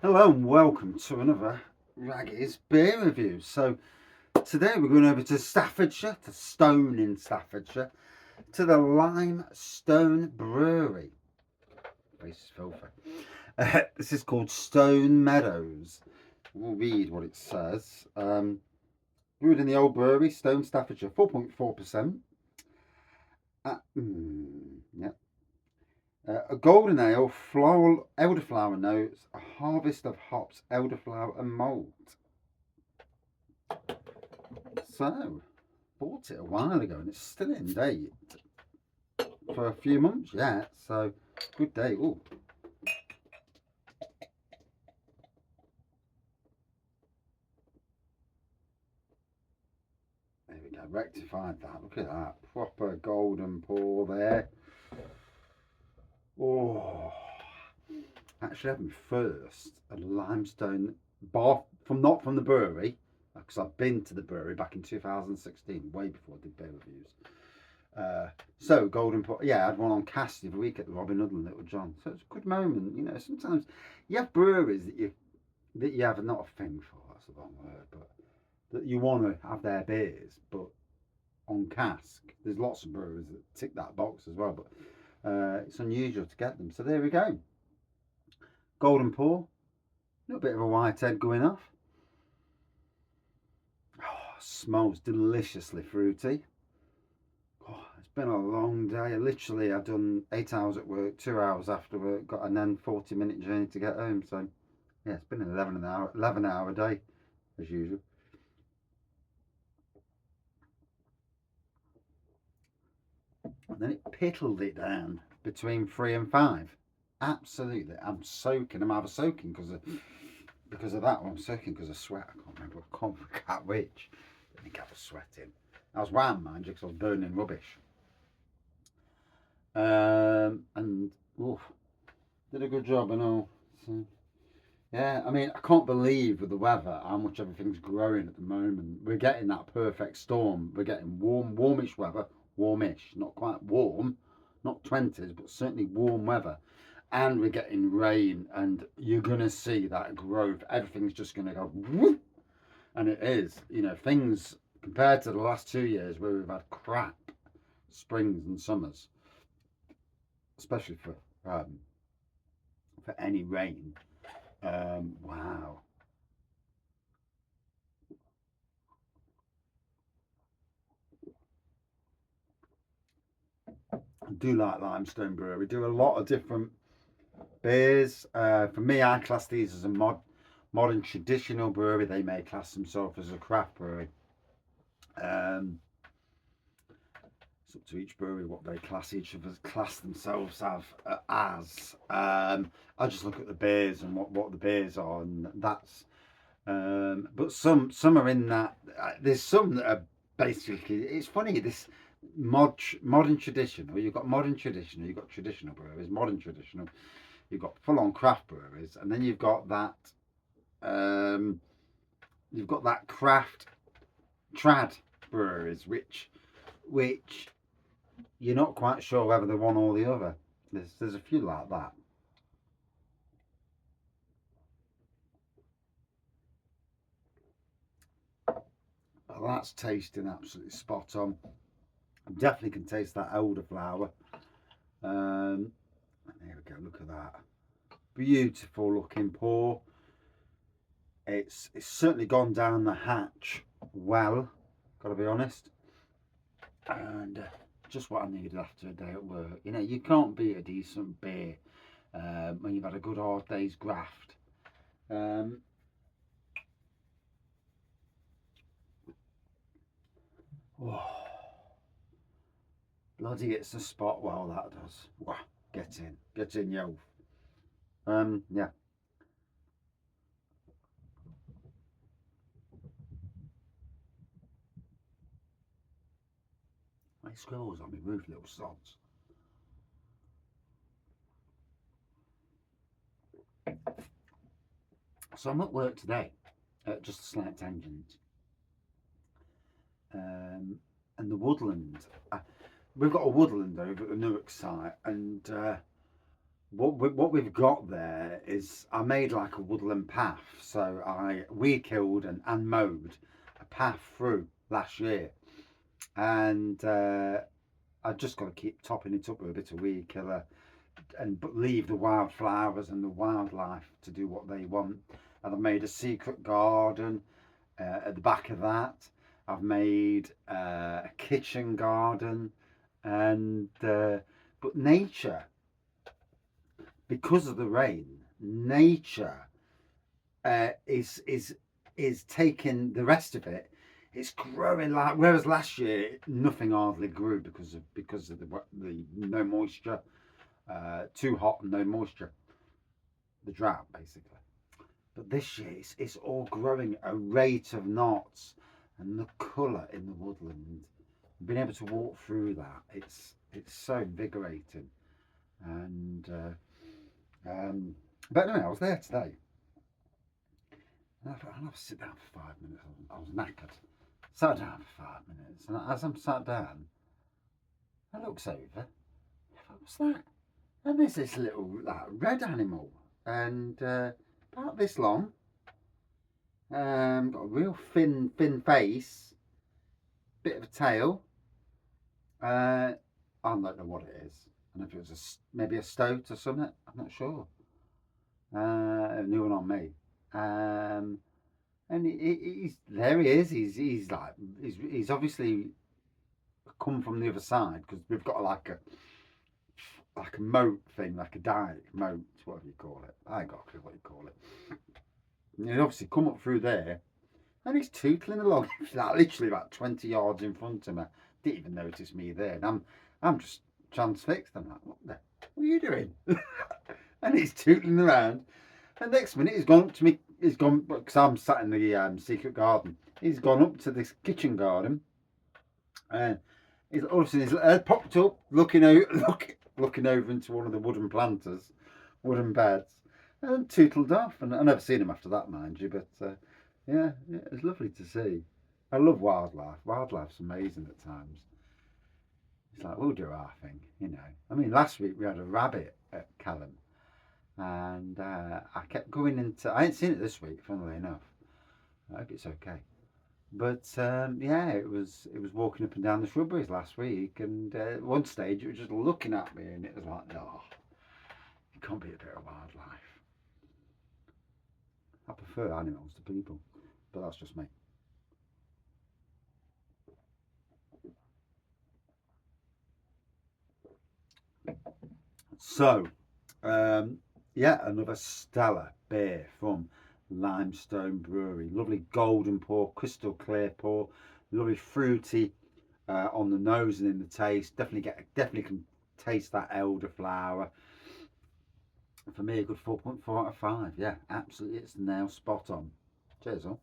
Hello and welcome to another Raggy's beer review. So today we're going over to Staffordshire, to Stone in Staffordshire, to the Lymestone Brewery. Face is filthy. This is called Stone Meadows. We'll read what it says. Brewed in the old brewery, Stone, Staffordshire, 4.4%. Yeah. A golden ale, floral, elderflower notes, a harvest of hops, elderflower and malt. So, bought it a while ago and it's still in date for a few months yet. So, good day. Oh, there we go. Rectified that. Look at that. Proper golden pour there. Oh, actually, having first a limestone bar from not from the brewery because I've been to the brewery back in 2016, way before I did beer reviews. So golden pot, yeah, I had one on cast the other week at the Robin Hood and Little John. So it's a good moment, you know. Sometimes you have breweries that you have not a thing for. That's the wrong word, but that you want to have their beers, but on cask. There's lots of breweries that tick that box as well, but it's unusual to get them. So there we go. Golden pour, a little bit of a white head going off. Oh, smells deliciously fruity. Oh, it's been a long day. Literally, I've done 8 hours at work, 2 hours after work, got and then 40-minute journey to get home. So, yeah, it's been an 11 hour day as usual. And then it piddled it down between 3 and 5. Absolutely, I'm soaking. I'm either soaking because of that, or I'm soaking because of sweat. I can't remember. I can't forget which. I think I was sweating. I was warm, mind you, because I was burning rubbish. And oof, did a good job and all. So, yeah, I mean, I can't believe with the weather how much everything's growing at the moment. We're getting that perfect storm. We're getting warmish weather, warmish, not quite warm, not 20s, but certainly warm weather. And we're getting rain, and you're going to see that growth. Everything's just going to go whoop, and it is. You know, things compared to the last 2 years where we've had crap springs and summers, especially for any rain. Wow. I do like Limestone Brewery. We do a lot of different beers. For me, I class these as a modern traditional brewery. They may class themselves as a craft brewery. Um, it's up to each brewery what they class each of us class themselves as. I just look at the beers and what the beers are, and that's. But some are in that. There's some that are basically. It's funny this modern traditional. You've got modern traditional. You've got traditional breweries. Modern traditional. You've got full on craft breweries, and then you've got that. Um, you've got that craft trad breweries, which you're not quite sure whether they're one or the other. There's a few like that. But that's tasting absolutely spot on. Definitely can taste that elderflower. There we go. Look at that. Beautiful looking pour. It's certainly gone down the hatch well. Got to be honest. And just what I needed after a day at work. You know, you can't beat a decent beer when you've had a good hard day's graft. Um, oh, bloody hits the spot well, that does. Wow, get in, yo. Yeah. My squirrels on my roof, little sods. So I'm at work today, just a slight tangent. And the woodland. We've got a woodland over at the Newark site, and what we've got there is I made like a woodland path. So I weed killed and mowed a path through last year, and I just got to keep topping it up with a bit of weed killer and but leave the wildflowers and the wildlife to do what they want. And I've made a secret garden at the back of that. I've made a kitchen garden, and but nature, because of the rain, nature is taking the rest of it. It's growing like, whereas last year nothing hardly grew because of the no moisture, too hot and no moisture, the drought basically. But this year it's all growing at a rate of knots, and the colour in the woodland, being able to walk through that, it's so invigorating. And but anyway, I was there today. And I thought, I'll have to sit down for 5 minutes. I was knackered. Sat down for 5 minutes, and as I'm sat down, I looks over. I thought, what's that? And there's this little like red animal, and about this long. Got a real thin face, bit of a tail. I don't know what it is. I don't know if it was maybe a stoat or something. I'm not sure. New one on me. And he's there. He is. He's obviously come from the other side, because we've got like a moat thing, like a dike moat, whatever you call it. I ain't got a clue what you call it. And he's obviously come up through there, and he's tootling along, like literally about 20 yards in front of me. Didn't even notice me there. And I'm just transfixed. I'm like, what are you doing? And he's tootling around. And next minute, he's gone up to me. He's gone, because I'm sat in the secret garden. He's gone up to this kitchen garden, and he's all of a sudden his head popped up, looking over into one of the wooden beds, and tootled off. And I've never seen him after that, mind you. But yeah, it's lovely to see. I love wildlife. Wildlife's amazing at times. It's like, we'll do our thing, you know. I mean, last week we had a rabbit at Callum, and I kept going into. I ain't seen it this week, funnily enough. I hope it's okay. But yeah, it was walking up and down the shrubberies last week, and at one stage it was just looking at me, and it was like, oh, it can't be a bit of wildlife. I prefer animals to people, but that's just me. So, yeah, another stellar beer from Lymestone Brewery. Lovely golden pour, crystal clear pour, lovely fruity on the nose and in the taste. Definitely can taste that elderflower. For me, a good 4.4 out of 5. Yeah, absolutely, it's now spot on. Cheers, all.